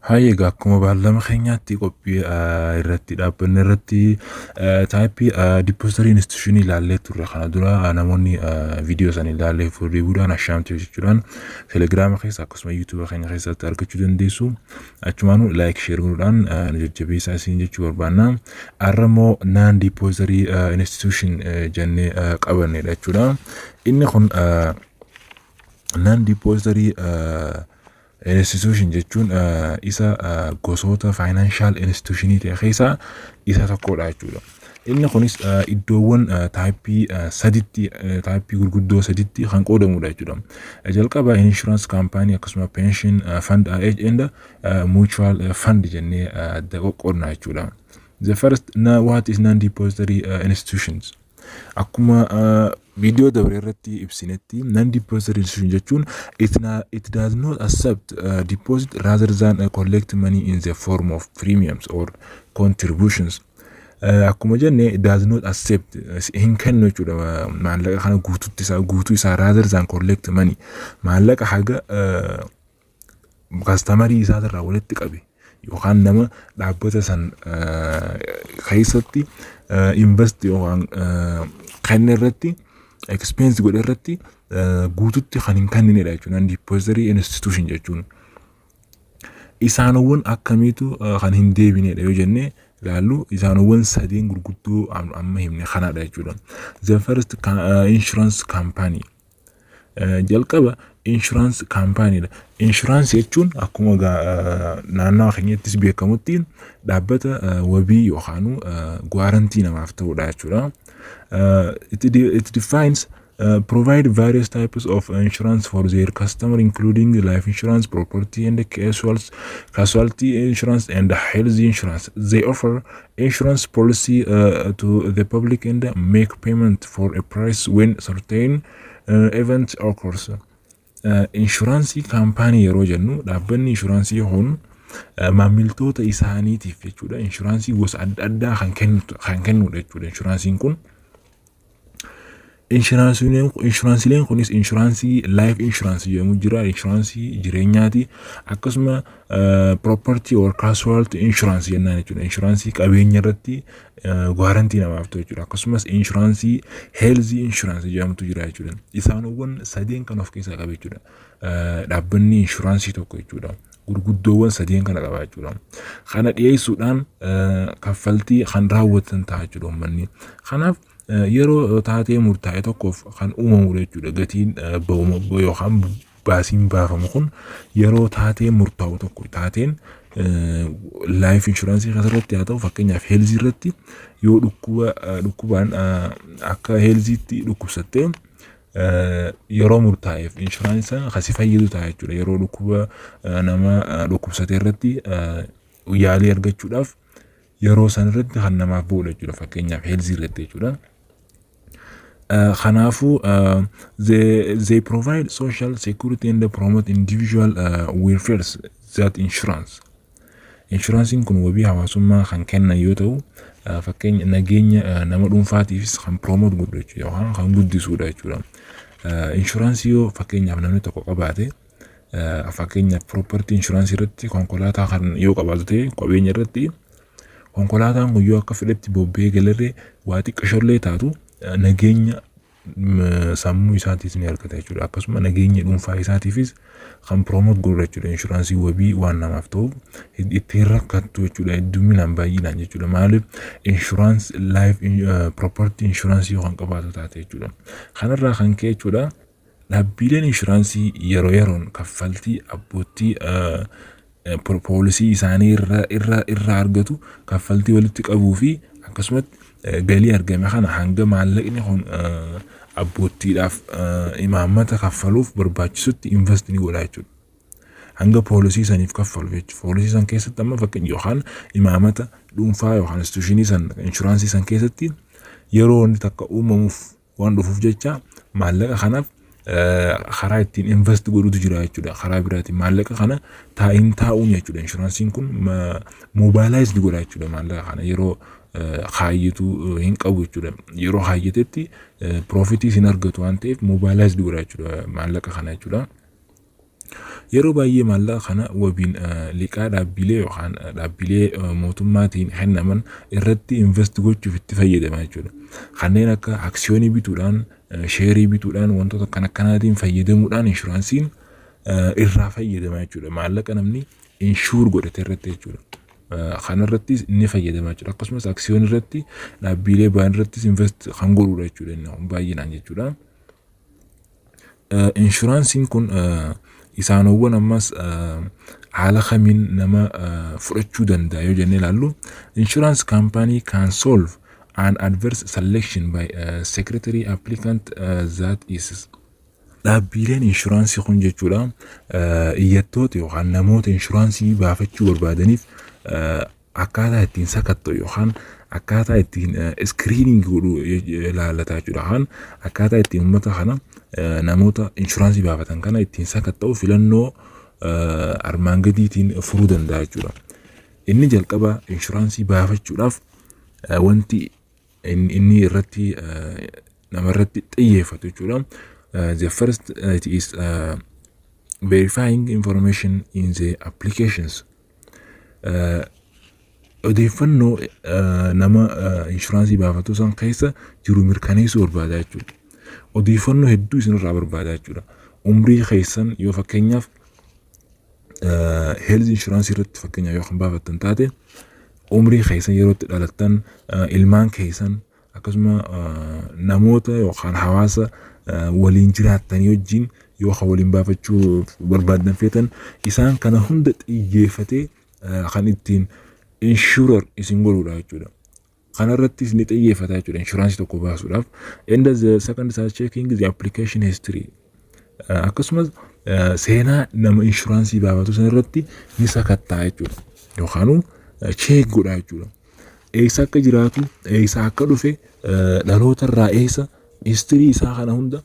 Haye akkuma baallama keenyaatti qophii irratti dhaabbanni irratti taayippii depository institution ilaallee turre kana dura namoonni viidiyoo san ilaallee fuudhuudhaan ashaamte jechuudhaan telegiraama keessa akkasuma yuutuubii keenya keessatti argachuu dandeessu. Achumaanuu laayik sheer godhuudhaan jajjabeessaa isin jechuu barbaanna. Arramoo non depository institution jennee qabannedha jechuudha. Inni kun non depository institution jechuun isa gosoota financial institutionii ta'e keessaa isa tokkodha jechuudha. Inni kunis iddoowwan taayippii saditti taayippii gurguddoo saditti kan qoodamudha jechuudha. Jalqaba insurance company akkasuma pension fund and mutual fund jennee adda qoqqoodna jechuudha. The first what is non-depository institutions? Akkuma video dabre irratti ibsinetti non-depository institution jechuun it does not accept deposit rather than collect money in the form of premiums or contributions. Akkuma jenne it does not accept hin kennu jechuudha maallaqa kana guutuu isaa rather than collect money maallaqa haga customerii isaatirraa walitti qabe yookaan nama dhaabbata san keessatti invest yookaan kan irratti expense godhe irratti guututti kan hin kenninedha jechuudha. Non-depository institution jechuun isaanowwan akkamiitu kan hin deebinedha yoo jenne ilaallu isaanowwan sadeen gurguddoo amma himne kanaadha jechuudha. The first insurance company jalqaba insurance company dha. Insurance jechuun akkuma naannoo keenyattis beekamutti dhaabbata wabii yookaan guarantii namaaf ta'udha jechuudha. It defines provide various types of insurance for their customer including life insurance, property and casualty insurance and health insurance. They offer insurance policy to the public and make payment for a price when certain event occurs. Insurance company yeroo jennu dhaabbanni insurance kun maamiltoota isaaniitiif jechuudha. Insurance gosa adda addaa kan kennudha jechuudha. Insurance kun insurance leen kunis insurance life insurance jedhamu jira, insurance jireenyaati, akkasuma property or casualty insurance jennaan jechuudha. Insurance qabeenya irratti guarantii namaaf ta'u jechuudha. Akkasumas insurance health insurance jedhamtu jira jechuudha. Isaanowwan sadeen kan of keessaa qaba jechuudha. Dhaabbanni insurance tokko jechuudha. Gurguddoowwan sadeen kana qaba jechuudha. Kana dhiyeessuudhaan kaffaltii kan raawwatan ta'a jechuudha uummanni. Kanaaf yeroo taatee murtaa'e tokkoof kan uumamu jechuudha. Gatiin yookaan baasiin baafamu kun yeroo taatee murtaa'u tokko taateen life insurance irratti haa ta'u fakkeenyaaf health irratti yoo dhukkubaan akka healthiitti dhukkubsattee yeroo murtaa'eef insurance kasi fayyadu ta'a jechuudha. Yeroo dhukkuba nama dhukkubsate irratti yaalii argachuudhaaf yeroo san irratti kan namaaf bu'u jechuudha. Fakkeenyaaf health irratti jechuudha. Khanafu they provide social security and promote individual welfare that insurance kun wabii hawaasummaa kan kennan yoo ta'u fakkeenya nageenya nama dhuunfaatiifis kan promote godhu jechuudha yookaan kan guddisuudha jechuudha. Insurance yoo fakkeenyaaf namni tokko qabaate fakkeenyaaf property insurance irratti konkolaataa kan yoo qabaatu ta'e qabeenya irratti konkolaataan kun yoo akka fedhetti bobbee galarree waa xiqqashollee taatu nageenya sammuu isaatiis ni argata jechuudha. Akkasuma nageenya dhuunfaa isaatiifis kan promote godhu jechuudha. Insurance wabii waan namaaf ta'u ittiin rakkattu jechuudha. Hedduminaan baay'inaan jechuudha. Maaliif insurance life property insurance yoo kan qabaatu taate jechuudha. Kanarraa kan ka'e jechuudha. Dhaabbileen insurance yeroo yeroon kaffaltii abbootii poolisii isaanii irraa argatu kaffaltii walitti qabuu fi akkasumas galii argame kana hanga maallaqni kun abboottiidhaaf imaammata kaffaluuf barbaachisutti invest ni godha jechuudha. Hanga poolisii saniif kaffalu jechuudha. Poolisii san keessatti amma fakkeenya yookaan imaammata dhuunfaa yookaan institutionii san insurance san keessatti yeroo wanti takka uumamuuf waan dhufuuf jecha maallaqa kanaaf karaa ittiin invest godhutu jira jechuudha. Karaa biraatiin maallaqa kana taa'uun jechuudha. Insurance kun mobilized godha jechuudha maallaqa kana yeroo khaayitu hin qabu jechuudha. Yeroo haayyatetti profitii sin argatu waan ta'eef mobilize godha jechuudha maallaqa kana jechuudha. Yeroo baay'ee maallaqa kana wabiin liqaa dhaabbilee yookaan dhaabbilee mootummaatiin kennaman irratti invest gochuuf itti fayyadama jechuudha. Kanneen akka aksiyoonii bituudhaan, sheerii bituudhaan wantoota kan akkanaatiin fayyadamuudhaan inshuraansiin irraa fayyadama jechuudha. Maallaqa namni inshuur godhate irratti jechuudha. Kanarrattis ni fayyadama jechuudha. Akkasumas aksiyoon irratti dhaabbilee baan irrattis invest kan godhudha jechuudha. Inni baay'inaan jechuudha. Inshuraansiin kun isaanowwan ammas haala kamiin nama fudhachuu danda'a yoo jennee ilaallu, insurance company can solve an adverse selection by secretary applicant that is. Dhaabbileen inshuraansii kun jechuudha iyyattoota yookaan namoota inshuraansii baafachuu barbaadaniif akkaataa ittiin sakatto yookaan akkaataa ittiin screening godhu ilaallata jechuudha. Kan akkaataa ittiin uummata kana namoota inshuraansii baafatan kana ittiin sakatta'u filannoo armaan gadiitiin furuu danda'a jechuudha. Inni jalqaba inshuraansii baafachuudhaaf wanti inni irratti nama irratti xiyyeeffatu jechuudha. The first it is verifying information in the applications. Odeeffannoo nama inshuraansii baafatu san keessa jiru mirkaneessuu barbaada jechuudha. Odeeffannoo hedduu isinirraa barbaada jechuudha. Umrii keessan yoo fakkeenyaaf health insurance irratti fakkeenyaaf yoo kan baafattan taate umrii keessan yeroo itti dhalattan, ilmaan keessan akkasuma namoota yookaan hawaasa waliin jiraatanii wajjin yoo waliin baafachuu barbaadan feetan isaan kana hunda xiyyeeffatee kan ittiin insurer isin godhudha jechuudha. Kanarrattis ni xiyyeeffata jechuudha inshuraansii tokko baasuudhaaf. And the second is checking the application history. Akkasumas seenaa nama inshuraansii baafatu sanarratti ni sakattaa jechuudha. Yookaan check godha jechuudha. Eessa akka jiraatu, eessa akka dhufe, dhaloota irraa eessa, history isaa kana hunda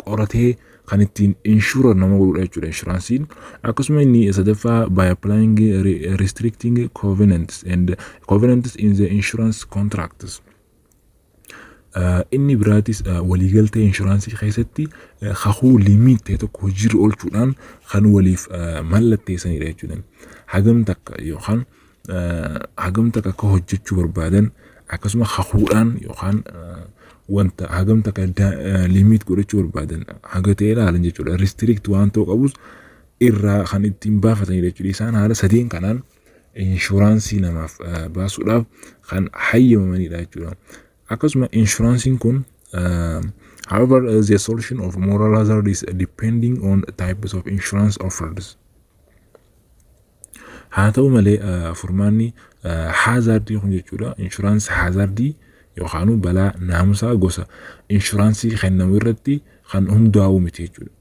qoratee kan ittiin insurer nama godhudha jechuudha inshuraansiin. Akkasuma inni sadaffaa by applying restricting covenants in the insurance contracts. Inni biraatis waliigaltee inshuraansii keessatti kakuu limit ta'e tokko hojiirra oolchuudhaan kan waliif mallatteessanidha jechuudha. Hagam takka yookaan hagam takka akka hojjechuu barbaadan akkasuma kakuudhaan yookaan wanta hagam takka limit godhachuu barbaadan haga ta'e ilaalan jechuudha. Restrict waan ta'u qabus irraa kan ittiin baafatanidha jechuudha. Isaan haala sadeen kanaan inshuraansii namaaf baasuudhaaf kan hayyamamanidha jechuudha. Akkasuma inshuraansiin kun however the solution of moral hazard is depending on types of insurance offered. Haa ta'u malee furmaanni hazardii kun jechuudha insuraansii hazardii yookaan balaa naamusaa gosa inshuraansii kennamu irratti kan hundaa'u miti jechuudha.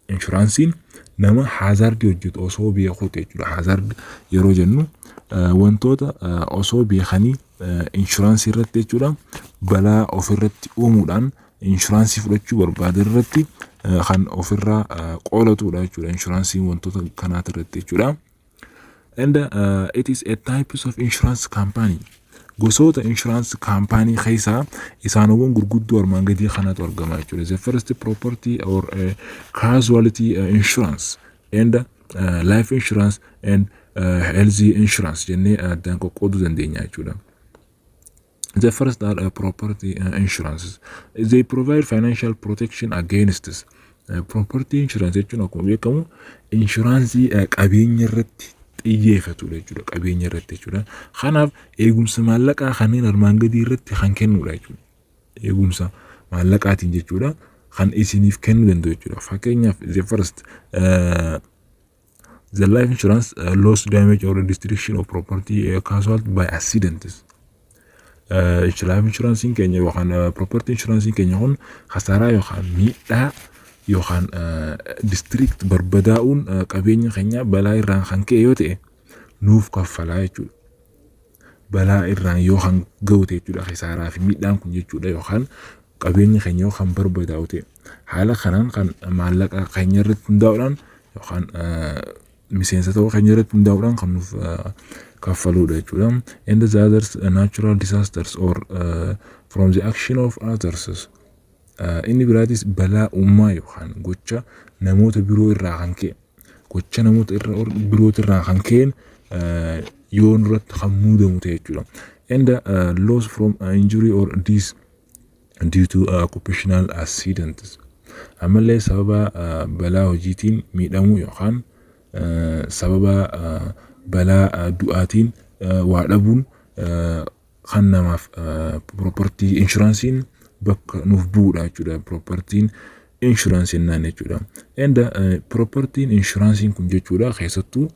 Inshuraansiin nama hazardii hojjetu osoo beekuuti jechuudha. Hazard yeroo jennu wantoota osoo beekanii inshuraansii irratti jechuudha balaa ofirratti uumuudhaan inshuraansii fudhachuu barbaadan irratti kan ofirraa qoolatudha jechuudha. Inshuraansiin wantoota kanaati irratti jechuudha. And it is a type of insurance company. Gosoota insurance company keessaa isaanowwan gurguddoo armaan gadii kanatu argama jechuudha. The first property or casualty insurance and life insurance and health insurance jennee addaan qoqqooduu dandeenya jechuudha. The first are property insurances. They provide financial protection against this. Property insurance jechuun akkuma beekamu insuraansii qabeenya irratti xiyyeeffatu jechuudha. Qabeenya irratti jechuudha. Kanaaf eegumsa maallaqaa kanneen armaan gadii irratti kan kennudha jechuudha. Eegumsa maallaqaatiin jechuudha kan isiniif kennuu danda'u jechuudha. Fakkeenyaaf the first the life insurance loss, damage or destruction of property caused by accidents. Life insurance keenya yookaan property insurance keenya kun khasaaraa yookaan miidhaa yookaan district barbadaa'uun qabeenya keenya balaa irraan kan ka'e yoo ta'e nuuf kaffalaa jechuudha. Balaa irraan yoo kan ga'u ta'e jechuudha khasaaraa fi miidhaan kun jechuudha yookaan qabeenya keenya yoo kan barbadaa'u ta'e haala kanaan kan maallaqa keenya irratti hundaa'uudhaan yookaan miseensa ta'uu keenya irratti hundaa'uudhaan kan nuuf kaffaluudha jechuudha. And the others natural disasters or from the action of others. Inni biraatis balaa uumaa yookaan gocha namoota biroo irraa kan ka'e gocha namoota biroo irraa kan ka'een yoo nurratti kan muudamu ta'e jechuudha. And loss from injury or death due to occupational accidents. Amallee sababa balaa hojiitiin miidhamuu yookaan sababa balaa du'aatiin waa dhabuun kan namaaf property insurancein bakka nuuf bu'uudha jechuudha. Property insurance jennaan jechuudha. And property insurance kun jechuudha keessattuu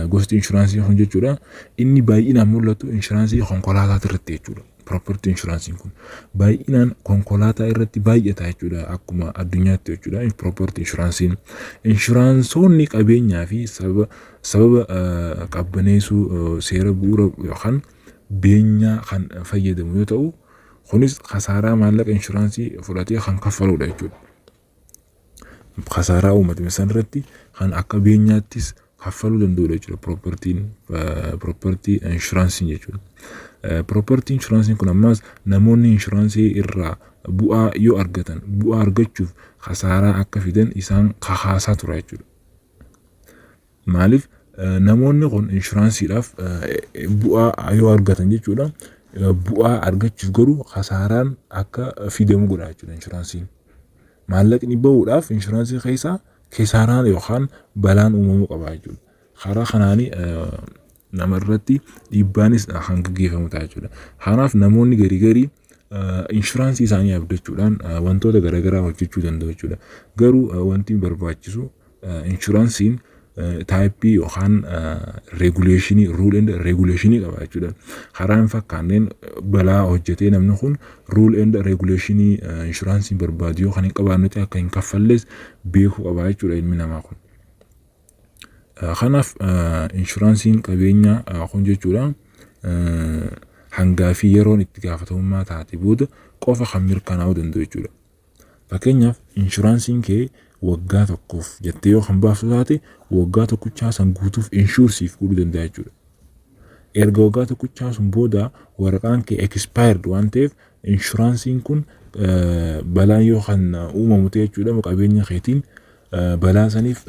gosti insurance kun jechuudha inni baay'inaan mul'atu insurance konkolaataa irratti jechuudha. Property insurance kun baay'inaan konkolaataa irratti baay'ata jechuudha akkuma addunyaatti jechuudha. Property insuranceonni qabeenyaa fi sababa qabbaneessuu seera bu'uura yookaan beenyaa kan fayyadamu yoo ta'u kunis khasaaraa maallaqa insuraansii fudhatee kan kaffaluudha jechuudha. Khasaaraa uummata san irratti kan akka beenyaattis kaffaluu danda'u jechuudha. Property insurance jechuudha. Property insurance kun ammas namoonni insurance irraa bu'aa yoo argatan bu'aa argachuuf khasaaraa akka fidan isaan kakaasaa tura jechuudha. Maaliif namoonni kun insuransiidhaaf bu'aa yoo argatan jechuudha. Bu'aa argachuuf garuu khasaaraan akka fidamu godha jechuudha insuransiin. Maallaqni ba'uudhaaf inshuraansii keessaa kisaaraan yookaan balaan uumamuu qaba jechuudha. Karaa kanaanii namarratti dhiibbaanis kan gaggeeffamu ta'a jechuudha. Kanaaf namoonni garii inshuraansii isaanii abdachuudhaan wantoota garaagaraa hojjechuu danda'u jechuudha. Garuu wanti barbaachisu inshuraansiin taayippii yookaan reguleeshinii rule and reguleeshinii qaba jechuudha. Karaan fakkaanneen balaa hojjetee namni kun rule and reguleeshinii inshuraansiin barbaadu yoo kan hin qabaanne akka hin kaffalles beekuu qaba jechuudha ilmi namaa kun. Kanaaf inshuraansiin qabeenyaa kun jechuudha hangaa fi yeroon itti gaafatamummaa taate booda qofa kan mirkanaa'uu danda'u jechuudha. Fakkeenyaaf inshuraansiin kee waggaa tokkoof jettee yoo kan baaftu taate waggaa tokkichaa san guutuuf inshuursiif godhuu danda'a jechuudha. Erga waggaa tokkichaa sun booda waraqaan kee expired waan ta'eef inshuraansiin kun balaan yoo kan uumamu ta'e jechuudha qabeenya keetiin balaa saniif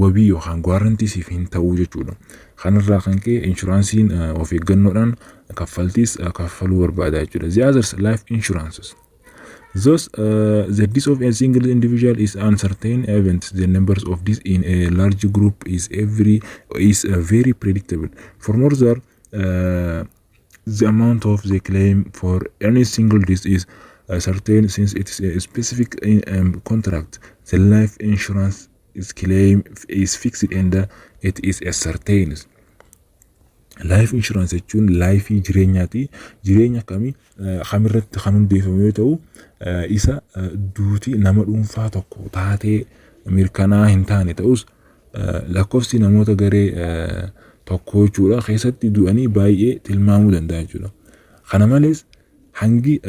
wabii yookaan gaarantii siif hin ta'uu jechuudha. Kanarraa kan ka'e inshuraansiin of eeggannoodhaan kaffaltiis kaffaluu barbaada jechuudha. The others life insurances. Thus, the death of a single individual is uncertain event. The numbers of this in a large group is very predictable. Furthermore, the amount of the claim for any single death is certain since it is a specific contract. The life insurance claim is fixed and it is a certain. Life insurance jechuun life jireenyaati. Jireenya kamii kamirratti kan hundeeffamu yoo ta'u isa duuti nama dhuunfaa tokko taatee mirkanaa hin taane ta'us lakkoofsi namoota garee tokko jechuudha keessatti du'anii baay'ee tilmaamuu danda'a jechuudha. Kana malees hangi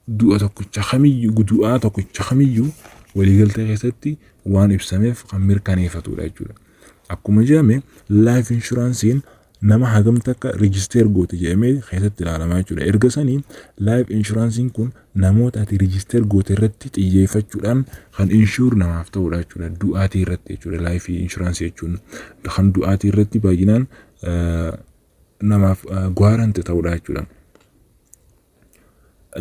du'a tokkicha kamiyyuu waliigaltee keessatti waan ibsameef kan mirkaneeffatudha jechuudha. Akkuma jedhame life insurancein nama hagam takka register goote jedhamee keessatti ilaalamaa jechuudha. Erga sanii life insurancein kun namoota ati register goote irratti xiyyeeffachuudhaan kan inshuur namaaf ta'udha jechuudha. Du'aatii irratti jechuudha life insurance jechuun kan du'aatii irratti baay'inaan namaaf gaarantii ta'udha jechuudha.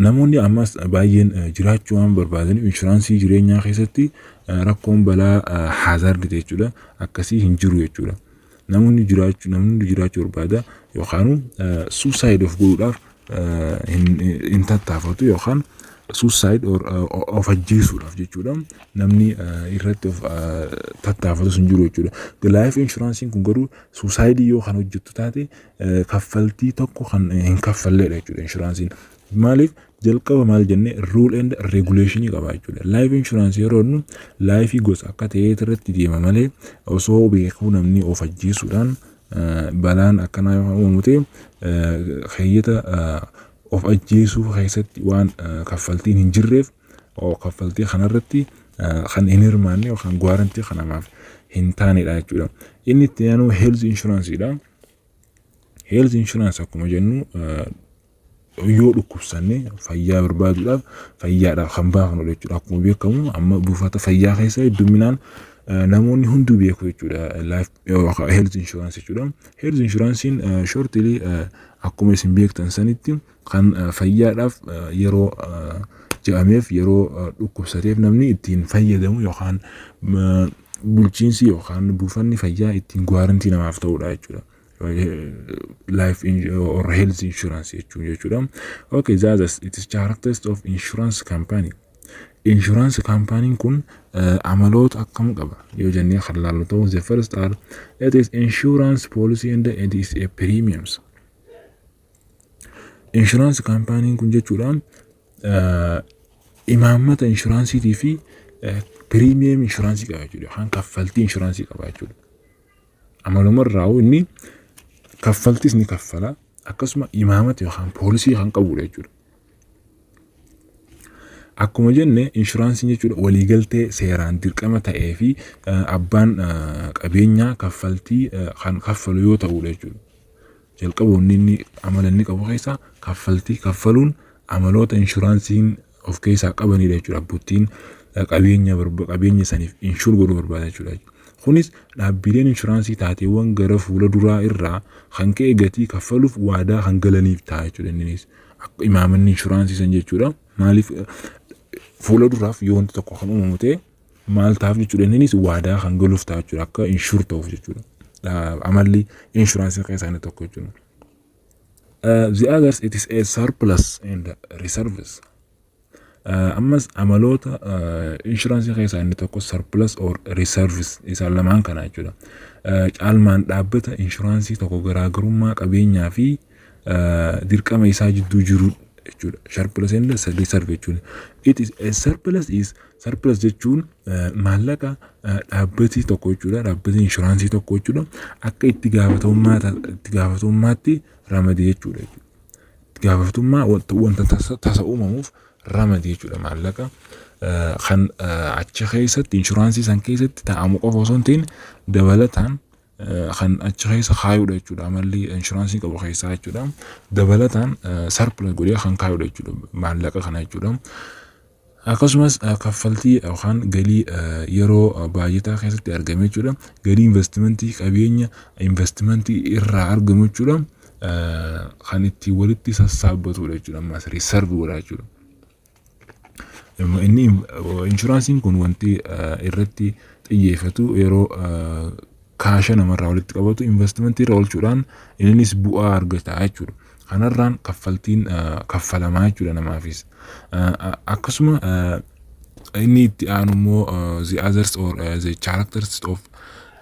Namoonni ammas baay'een jiraachuu waan barbaadaniif inshuraansii jireenyaa keessatti rakkoon balaa hazard jechuudha akkasii hin jiru jechuudha. Namoonni jiraachuu barbaada yookaan suicide of godhuudhaaf hin tattaafatu yookaan suicide of ajjeesuudhaaf jechuudha. Namni irratti of tattaafatu hin jiru jechuudha. Life insurance kun garuu suicide yoo kan hojjettu taate kaffaltii tokko kan hin kaffalleedha jechuudha insuransiin. Maaliif jalqaba maal jenne rule and regulation qaba jechuudha. Life insurance yeroo nu life gosa akka ta'e irratti deema malee osoo beekuu namni of ajjeesuudhaan balaan akkanaa yoo uumamu ta'e keeyyata of ajjeesuu keessatti waan kaffaltiin hin jirreef kaffaltii kanarratti kan hin hirmaanne yookaan gaarantii kanamaaf hin taanedha jechuudha. Inni itti aanu health insurance dha. health insurance akkuma jennu yoo dhukkubsanne fayyaa barbaaduudhaaf fayyaadhaaf kan baafnu jechuudha. Akkuma beekamu amma buufata fayyaa keessa hedduminaan namoonni hunduu beeku jechuudha life health insurance jechuudha. Health insurancein shortly akkuma isin beektan sanitti kan fayyaadhaaf yeroo jedhameef yeroo dhukkubsateef namni ittiin fayyadamu yookaan bulchiinsi yookaan buufanni fayyaa ittiin guarantii namaaf ta'uudha jechuudha. Life or health insurance jechuudha. Okay, that's it is characteristics of insurance company. Insurance company kun amaloota akkam qaba yoo jennee xalaalu ta'u the first are it is insurance policy and it is a premiums. Insurance company kun jechuudha imaammata insuransiitii fi premium insurance qaba jechuudha. Kan kaffaltii insurance qaba jechuudha. Amalumarraa inni kaffaltis ni kaffala akkasuma imaamata yookaan poolisii kan qabu jechuudha. Akkuma jenne inshuraansiin jechuudha waliigaltee seeraan dirqama ta'ee fi abbaan qabeenyaa kaffaltii kan kaffalu yoo ta'u jechuudha. Jalqaboonni inni amala inni qabu keessaa kaffaltii kaffaluun amaloota inshuraansiin of keessaa qabanidha jechuudha. Abbootiin qabeenya saniif inshuur godhuu barbaada jechuudha. Kunis dhaabbileen inshuraansii taateewwan gara fuula duraa irraa kan ka'e gatii kaffaluuf waadaa kan galaniif ta'a jechuudha. Innis imaamanni inshuraansii san jechuudha. Maaliif fuula duraaf yoo wanti tokko kan uumamu ta'e maal ta'aaf jechuudha. Innis waadaa kan galuuf ta'a jechuudha. Akka inshuur ta'uuf jechuudha. Amalli inshuraansii keessaa inni tokko jechuudha. The others it is a surplus and reserves. Ammas amaloota inshuraansii keessaa inni tokko surplus or reserves isaan lamaan kana jechuudha. Caalmaan dhaabbata inshuraansii tokko garaagarummaa qabeenyaa fi dirqama isaa jidduu jiru jechuudha. Surplus and reserve jechuudha. It is a surplus jechuun maallaqa dhaabbati tokko jechuudha. Dhaabbati inshuraansii tokko jechuudha. Akka itti gaafatamummaatti ramadee jechuudha. Itti gaafatamummaa wanta tasa uumamuuf ramadee jechuudha. Maallaqa kan achi keessatti inshuraansii san keessatti taa'amu qofa osoo hin ta'in dabalataan kan achi keessa kaayuudha jechuudha. Amalli inshuraansii qabu keessaa jechuudha. Dabalataan surplus godhee kan kaayuudha jechuudha. Maallaqa kana jechuudha. Akkasumas kaffaltii yookaan galii yeroo baay'ataa keessatti argame jechuudha. Galii investimentii qabeenya investimentii irraa argamu jechuudha. Kan itti walitti sassaabatudha jechuudha. Ammas reserve godha jechuudha. Inni inshuraansiin kun wanti irratti xiyyeeffatu yeroo kaasha namarraa walitti qabatu investimentii irra oolchuudhaan innis bu'aa argata jechuudha. Kanarraan kaffaltiin kaffalamaa jechuudha namaafis. Akkasuma inni itti aanu immoo the others or the characters of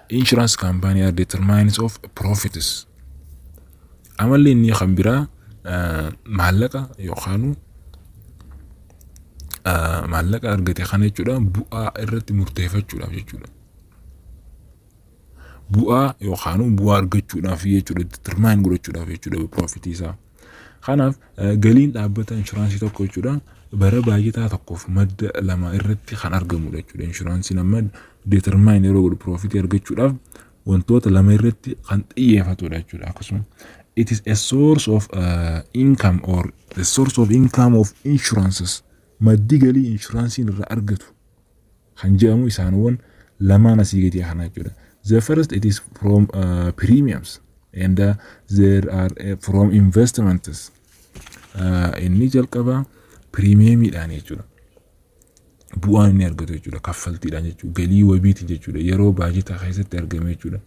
insurance company are determinants of profits. Amalli inni kan biraa maallaqa yookaan maallaqa argate kana jechuudha bu'aa irratti murteeffachuudhaaf jechuudha. Bu'aa yookaan bu'aa argachuudhaaf jechuudha determine godhachuudhaaf jechuudha profit isaa. Kanaaf galiin dhaabbata inshuraansii tokko jechuudha bara baay'ataa tokkoof madda lama irratti kan argamudha jechuudha. Inshuraansiin amma determine yeroo godhu profit argachuudhaaf wantoota lama irratti kan xiyyeeffatudha jechuudha. Akkasuma it is a source of income or the source of income of insurances. Maddi galii inshuraansiin irraa argatu kan jedhamu isaanowwan lamaan asii gadi kana jechuudha. The first it is from premiums and there are from investments. Inni jalqaba premiumiidhaan jechuudha. Bu'aan inni argatu jechuudha. Kaffaltiidhaan jechuudha. Galii wabiiti jechuudha. Yeroo baay'ataa keessatti argame jechuudha.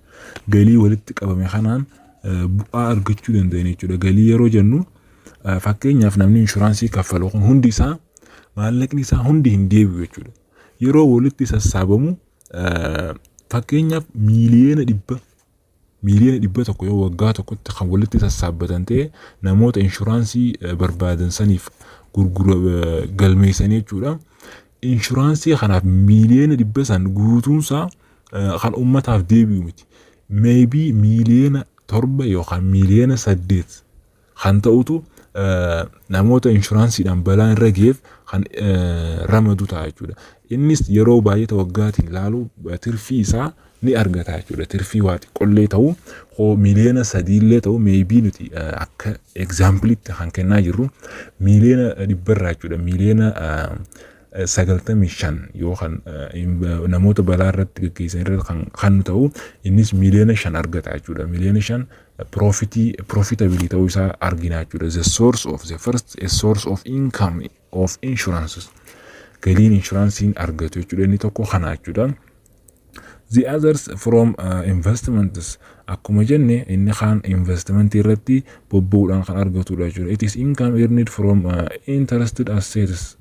Galii walitti qabame kanaan bu'aa argachuu danda'an jechuudha. Galii yeroo jennu fakkeenyaaf namni inshuraansii kaffalu kun hundi isaa maallaqni isaa hundi hin deebi'u jechuudha. Yeroo walitti sassaabamu fakkeenyaaf miiliyoona dhibba tokko yoo waggaa tokkotti kan walitti sassaabatan ta'e namoota inshuraansii barbaadan saniif galmeessanii jechuudha. Inshuraansii kanaaf miiliyoona dhibba san guutuunsaa kan ummataaf deebi'u miti. Maybe miiliyoona 7 yookaan miiliyoona 8 kan ta'utu namoota inshuraansiidhaan balaan irra geef kan ramadu ta'a jechuudha. Innis yeroo baay'ee waggaatiin ilaalu tirfii isaa ni argata jechuudha. Tirfii waa xiqqollee ta'u miliyoona 3 ta'u maybe nuti akka exampliitti kan kennaa jirru miliyoona 100 jechuudha. Miliyoona 95 yookaan namoota balaa irratti gaggeessan irratti kan ta'u innis miliyoona 5 argata jechuudha. Miliyoona 5 profitability ta'uu isaa argina jechuudha. The first source of income of insurances. Galiin insuransiin argatu jechuudha. Inni tokko kana jechuudha. The others from investments. Akkuma jenne inni kaan investment irratti bobba'uudhaan kan argatudha jechuudha. It is income earned from invested assets.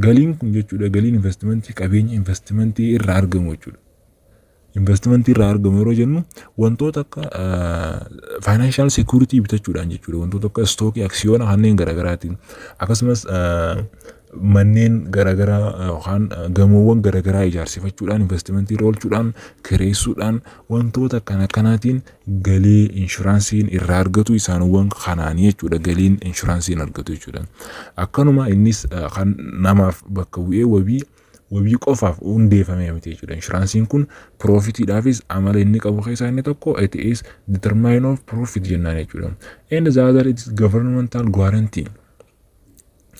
Galiin kun jechuudha galiin investmentii qabeenya investmentii irraa argamu jechuudha. Investmentii irraa argamu yeroo jennu wantoota akka financial security bitachuudhaan jechuudha. Wantoota akka stockii aksiyoona kanneen garaagaraatiin akkasumas manneen garaagaraa yookaan gamoowwan garaagaraa ijaarsifachuudhaan investmentii irra oolchuudhaan kireessuudhaan wantoota kanaatiin galii insuransiin irraa argatu isaanowwan kanaanii jechuudha. Galiin insuransiin argatu jechuudha. Akkanuma innis kan namaaf bakka bu'ee wabii qofaaf hundeeffame miti jechuudha. Insuransiin kun profitiidhaafis amala inni qabu keessaa inni tokko it is determination of profit jennaan jechuudha. And the other it is governmental guarantee.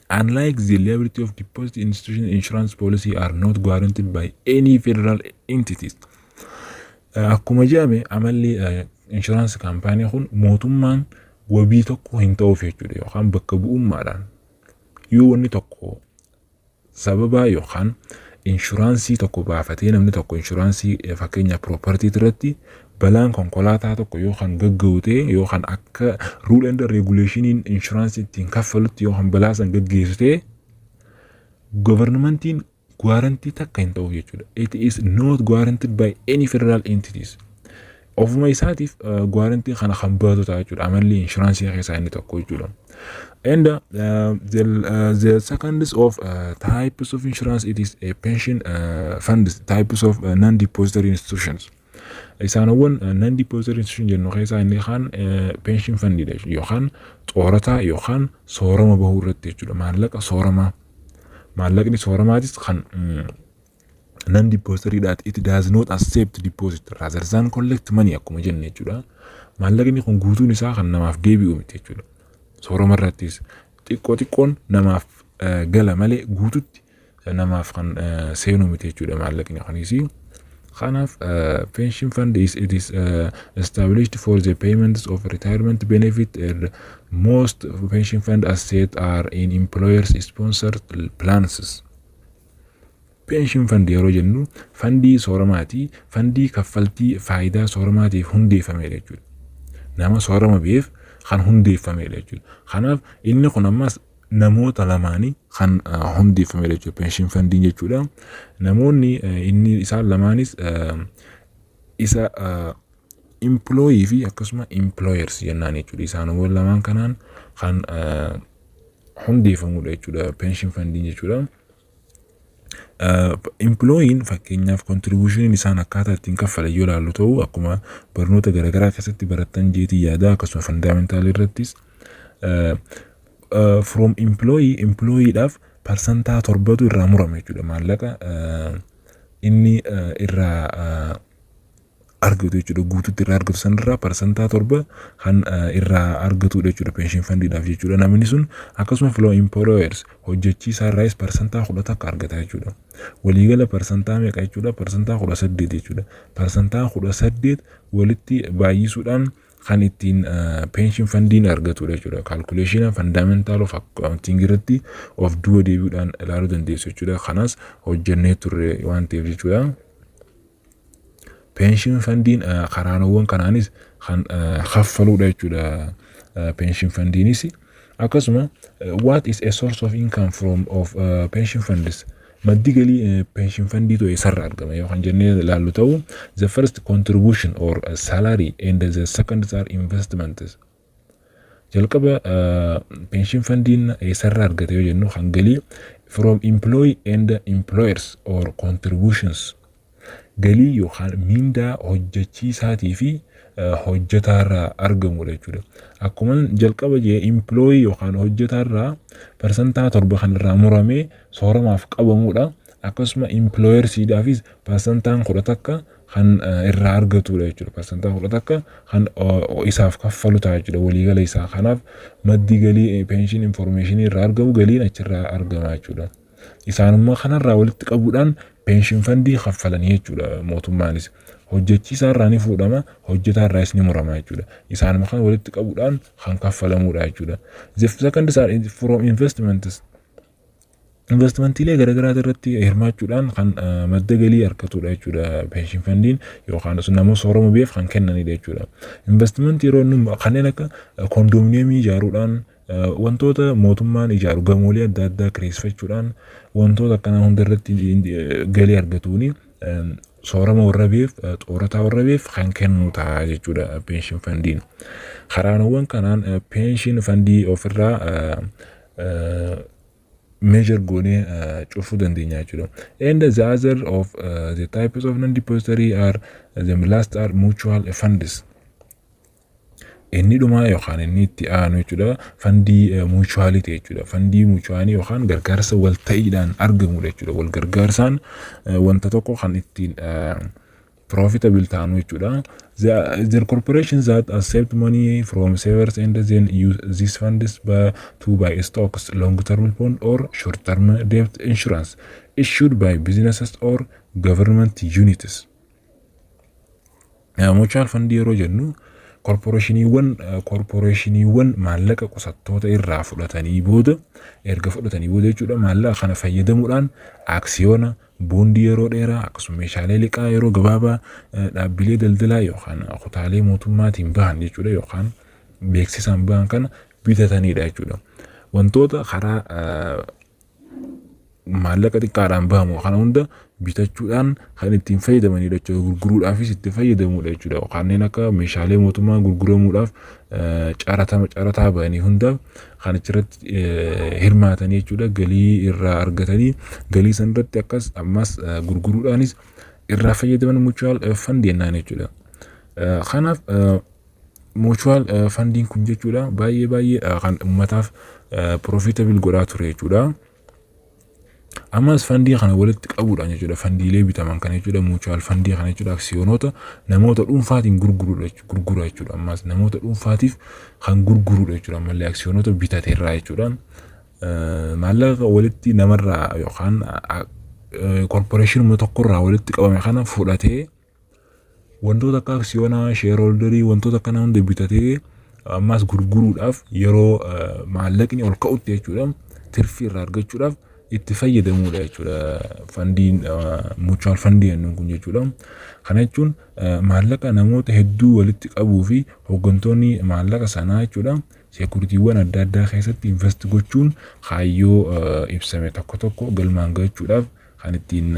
Unlike the liability of deposit institution, insurance policy are not guaranteed by any federal entities. Akkuma jedhame amalli insurance company kun mootummaan wabii tokko hin ta'uuf jechuudha yookaan bakka bu'ummaadhaan yoo wanni tokko sababa yookaan inshuraansii tokko baafatee namni tokko inshuraansii fakkeenya property irratti balaan konkolaataa tokko yookaan gaggawtee yookaan akka rule and regulationiin insuraansii ittiin kaffalutti yookaan balaa san gaggeessitee governmentiin guarantii takka hin ta'u jechuudha. It is not guaranteed by any federal entities. Ofuma isaatiif guarantii kana kan baatu ta'a jechuudha. Amalli insuraansii keessaa inni tokko jechuudha. And the second of types of insurance, it is a pension funds, types of non-depository institutions. Isaanowwan non-depository institution jennu keessaa inni kaan pension fund yookaan xoorataa yookaan soorama bahuu irratti jechuudha. Maallaqa sooramaa. Maallaqni sooramaatis kan non-depository that it does not accept deposit rather than collect money akkuma jenne jechuudha. Maallaqni kun guutuun isaa kan namaaf deebi'u miti jechuudha. Soorama irrattis xiqqoon namaaf gala malee guututti namaaf kan seenu miti jechuudha maallaqni kanisi. Kanaaf pension fund is established for the payments of retirement benefit and most pension fund assets are in employers sponsored plans. Pension fund yeroo jennu fandii sooramaati, fandii kaffaltii faayidaa sooramaatiif hundeeffame jechuudha. Nama soorama beef kan hundeeffame jechuudha. Kanaaf inni kun ammas namoota lamaanii kan hundeeffame jechuudha pension fundiin jechuudha. Namoonni inni isaan lamaanis isa employee fi akkasuma employers jennaan jechuudha. Isaanowwan lamaan kanaan kan hundeeffamudha jechuudha pension fundiin jechuudha. Employeen fakkeenyaaf contribution isaan akkaataa ittiin kaffalan yoo ilaallu ta'u akkuma barnoota garaagaraa keessatti barattan jeetii yaadaa akkasuma fundamental irrattis from employeedhaaf percentaa 7tu irraa murame jechuudha. Maallaqa inni irraa argatu jechuudha. Guututti irraa argatu sanirraa percentaa 7 kan irraa argatu jechuudha pension fundiidhaaf jechuudha. Namni sun akkasuma flow employers hojjechiisaa irraas percentaa 10 akka argata jechuudha. Waliigala percentaa meeqa jechuudha? Percentaa 18 jechuudha. Percentaa 18 walitti baay'isuudhaan kan ittiin pension fundiin argatu jechuudha. Calculation fundamental of accounting irratti of duo deebiidhaan ilaaluu dandeessu jechuudha. Kanas hojjennee turre waan ta'eef jechuudha. Pension fundiin karaanowwan kanaanis kan kaffaluudha jechuudha. Pension fundiinis akkasuma what is a source of income from pension funds? Maddi galii pension fundii to isarra argama yookaan jennee ilaallu ta'u the first contribution or salary and the second are investments. Jalqaba pension fundiin isarra argate yoo jennu kan galii from employee and employers or contributions. Galii yookaan mindaa hojjechiisaatii fi hojjetaarraa argamudha jechuudha. Akkuma jalqaba jee employee yookaan hojjetaarraa percentaa 7 kan irraa muramee sooramaaf qabamudha. akkasuma employersiidhaafis percentaan 10 kan irraa argatudha jechuudha. Percentaan 10 kan isaaf kaffalu ta'a jechuudha waliigala isaa. Kanaaf maddi galii pension information irraa argamu galiin achirraa argama jechuudha. Isaanummaa kanarraa walitti qabuudhaan pension fundii kaffalanii jechuudha mootummaanis. Hojjechiisaa irraa ni fuudhama, hojjetaa irraas ni murama jechuudha. Isaanuma kan walitti qabuudhaan kan kaffalamudha jechuudha. The second is from investments. Investmentiilee garagaraa irratti hirmaachuudhaan kan madda galii argatudha jechuudha pension fundiin yookaan nama soorama beef kan kennanidha jechuudha. Investment yeroo inni kanneen akka kondominiyeemii ijaaruudhaan wantoota mootummaan ijaaru gamoolee adda addaa kireeffachuudhaan wantoota akkana hunda irratti galii argatuuni soorama warra beef xoorataa warra beef kan kennu ta'a jechuudha pension fundiin. Karaanawwan kanaan pension fundii ofirraa measure goonee cufuu dandeenya jechuudha. And the other of the types of non-depository are the last are mutual funds. Inni dhumaa yookaan inni itti aanu jechuudha fandii mutuality jechuudha. Fandii mutualii yookaan gargaarsa walta'iidhaan argamudha jechuudha. Wal gargaarsaan wanta tokko kan ittiin profitable ta'anu jechuudha. The corporations that accept money from savers and then use these funds to buy stocks, long-term bond or short-term debt insurance issued by businesses or government units. Mutual fund yeroo jennu corporationiiwwan maallaqa qusattoota irraa fudhatanii booda erga fudhatanii booda jechuudha maallaqa kana fayyadamuudhaan aksiyoona boondii yeroo dheeraa akkasuma meeshaalee liqaa yeroo gabaabaa dhaabbilee daldalaa yookaan kutaalee mootummaatiin bahan jechuudha yookaan beeksisaan bahan kana bitatanidha jechuudha. Wantoota karaa maallaqa xiqqaadhaan bahamu kana hunda bitachuudhaan kan ittiin fayyadamanidha jechuudha. Gurguruudhaafis itti fayyadamudha jechuudha. Kanneen akka meeshaalee mootummaa gurguramuudhaaf carataa bahanii hundaaf kan achirratti hirmaatanii jechuudha. Galii irraa argatanii galii san irratti akkas ammas gurguruudhaanis irraa fayyadaman mutual fund jennaan jechuudha. Kanaaf mutual fundiin kun jechuudha baay'ee kan uummataaf profitable godhaa ture jechuudha. Ammas fandii kana walitti qabuudhaan jechuudha fandiilee bitaman kana jechuudha mutual fandii kana jechuudha aksiyoonota namoota dhuunfaatiin gurgura jechuudha. Ammas namoota dhuunfaatiif kan gurgurudha jechuudha mallee aksiyoonota bitateerraa jechuudha. Maallaqa walitti namarraa yookaan corporation tokkorraa walitti qabame kana fudhatee wantoota akka aksiyoonaa shareholderii wantoota kana hunda bitatee ammas gurguruudhaaf yeroo maallaqni ol ka'utti jechuudha tirfii irraa argachuudhaaf itti fayyadamudha jechuudha fandiin mutual fundii jennuun kun jechuudha. Kana jechuun maallaqa namoota hedduu walitti qabuu fi hooggantoonni maallaqa sanaa jechuudha sekuritiiwwan adda addaa keessatti invest gochuun kaayyoo ibsame tokko galmaan gahuudhaaf kan ittiin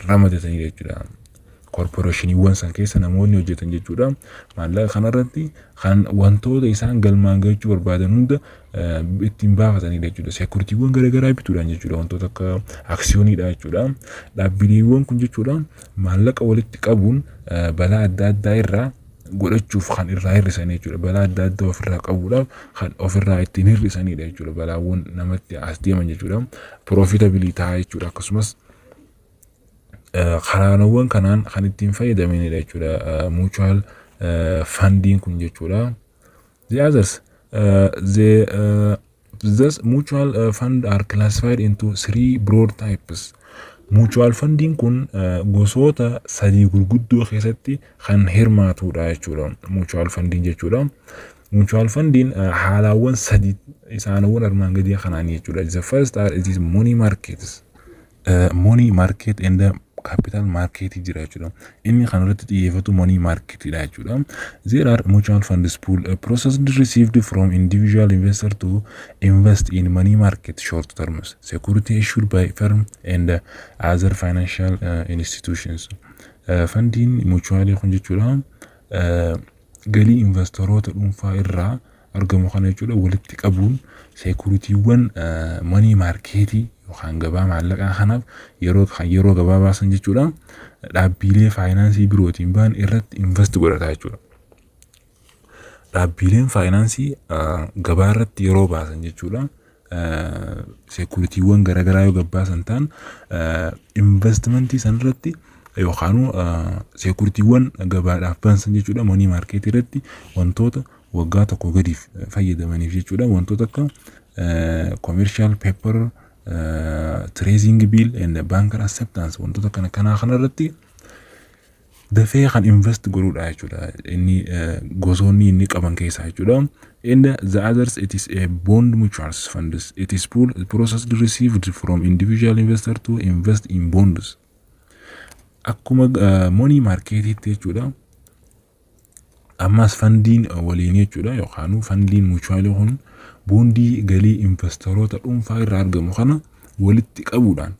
ramadatanidha jechuudha. Corporationiiwwan san keessa namoonni hojjetan jechuudha. Maallaqa kanarratti kan wantoota isaan galmaan gahuu barbaadan hunda ittiin baafatanidha jechuudha. Sekuritiiwwan garagaraa bituudhaan jechuudha wantoota akka aksiyooniidha jechuudha. Dhaabbileewwan kun jechuudha maallaqa walitti qabuun balaa adda addaa irraa godhachuuf kan irraa hir'isanii jechuudha. Balaa adda addaa ofirraa qabuudhaaf kan ofirraa ittiin hir'isanidha jechuudha. Balaawwan namatti as deeman jechuudha. Profitability ta'a jechuudha. Akkasumas karaanawwan kanaan kan ittiin fayyadamanidha jechuudha mutual fundiin kun jechuudha. The others this mutual fund are classified into 3 broad types. Mutual fundiin kun gosoota sadii gurguddoo keessatti kan hirmaatudha jechuudha. Mutual fundiin jechuudha. Mutual fundiin haalawwan sadii isaanawwan armaan gadii kanaanii jechuudha. The first are it is money markets. Money market and capital market jira jechuudha. Inni kan irratti xiyyeeffatu money market dha jechuudha. There are mutual funds pool processed received from individual investor to invest in money market short terms security issued by firm and other financial institutions. Fundiin mutual kun jechuudha galii investoroota dhuunfaa irraa argamu kana jechuudha walitti qabuun securitywan money market yookaan gabaa maallaqaa kanaaf yeroo gabaabaa san jechuudha dhaabbilee faayinaansii birootiin ba'an irratti invest godhata jechuudha. Dhaabbileen faayinaansii gabaa irratti yeroo baasan jechuudha security wan garagaraa yoo gabbaasan ta'an investmentii san irratti yookaan security wan gabaadhaaf bansan jechuudha money market irratti wantoota waggaa tokko gadiif fayyadamaniif jechuudha wantoota akka commercial paper tracing bill and banker acceptance wantoota kana irratti dafee kan invest godhuudha jechuudha inni gosoonni inni qaban keessaa jechuudha. And the others, it is a bond mutual funds. It is processed received from individual investor to invest in bonds. Akkuma money market jechuudha. Ammas fandiin waliin jechuudha yookaan fandiin mutual kun bondii galii investoroota dhuunfaa irraa argamu kana walitti qabuudhaan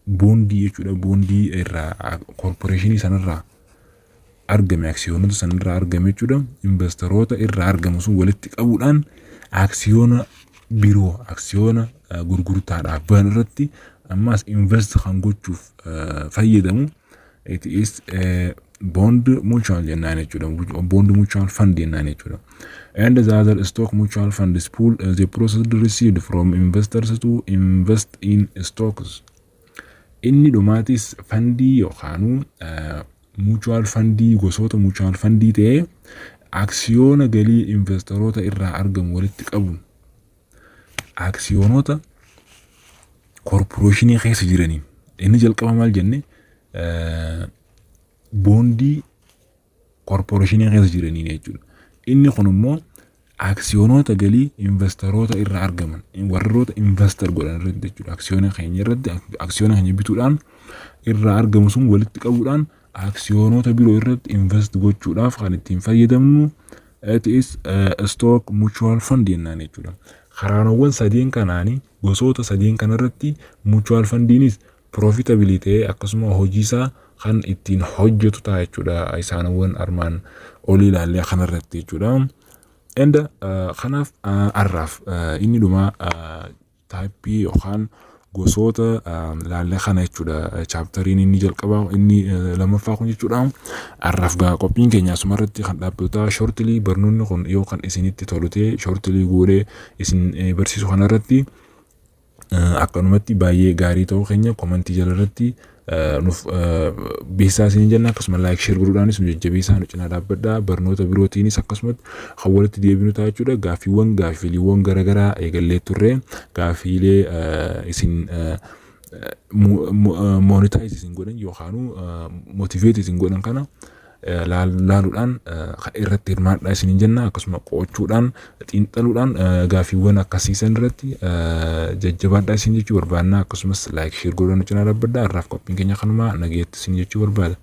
bondii jechuudha bondii irraa corporation sanarraa argame aksiyoonota sanarraa argame jechuudha investoroota irraa argamu sun walitti qabuudhaan aksiyoona biroo aksiyoona gurgurtaadhaaf ban irratti ammas invest kan gochuuf fayyadamu it is bond mutual jennaan jechuudha bond mutual fund jennaan jechuudha. And the other stock mutual fund is pool the process received from investors to invest in stocks. Inni dhumaatis fandii yookaan mutual fundii gosoota mutual fundii ta'ee aksiyoona galii investoroota irraa argamu walitti qabuun aksiyoonota corporationii keessa jiraniin inni jalqaba maal jenne bondii corporationii keessa jiraniin jechuudha. Inni kun immoo aksiyoonota galii investoroota irraa argaman warroota investor godhan irratti jechuudha aksiyoona keenya irratti aksiyoona keenya bituudhaan irraa argamu sun walitti qabuudhaan aksiyoonota biroo irratti invest gochuudhaaf kan ittiin fayyadamnu it is stock mutual fund jennaan jechuudha. Karaanowwan sadeen kanaanii gosoota sadeen kanarratti mutual fundiinis profitability akkasuma hojiisaa kan ittiin hojjetu ta'a jechuudha isaanowwan armaan olii ilaallee kanarratti jechuudha. And kanaaf arraaf inni dhuma taayippii yookaan gosoota laallee kana jechuudha chaaptariin inni jalqabaa inni lammaffaa kun jechuudha. Arraaf qophiin keenya asumarratti kan dhaabbata shortly barnoonni kun yoo kan isinitti tolute shortly goodee isin barsiisu kanarratti akkanumatti baay'ee gaarii ta'uu keenya komentii jalarratti nuuf beeksisaa isin jenna akkasuma like share godhuudhaanis nu jajjabeessaa nu cinaa dhaabbadhaa barnoota birootiinis akkasumatti kan walitti deebinu ta'a jechuudha. Gaaffiiwwan garagaraa eegallee turre gaaffiilee isin monetize isin godhan yookaan motivate isin godhan kana laaluudhaan irratti hirmaadhaa isin jenna akkasuma qo'achuudhaan xiinxaluudhaan gaaffiiwwan akkasiisan irratti jajjabaadhaa isin jechuu barbaadna akkasumas like share godhuudhaan nu cinaa dhaabbadhaa. Arraaf qophiin keenya kanuma nageetti isin jechuu barbaada.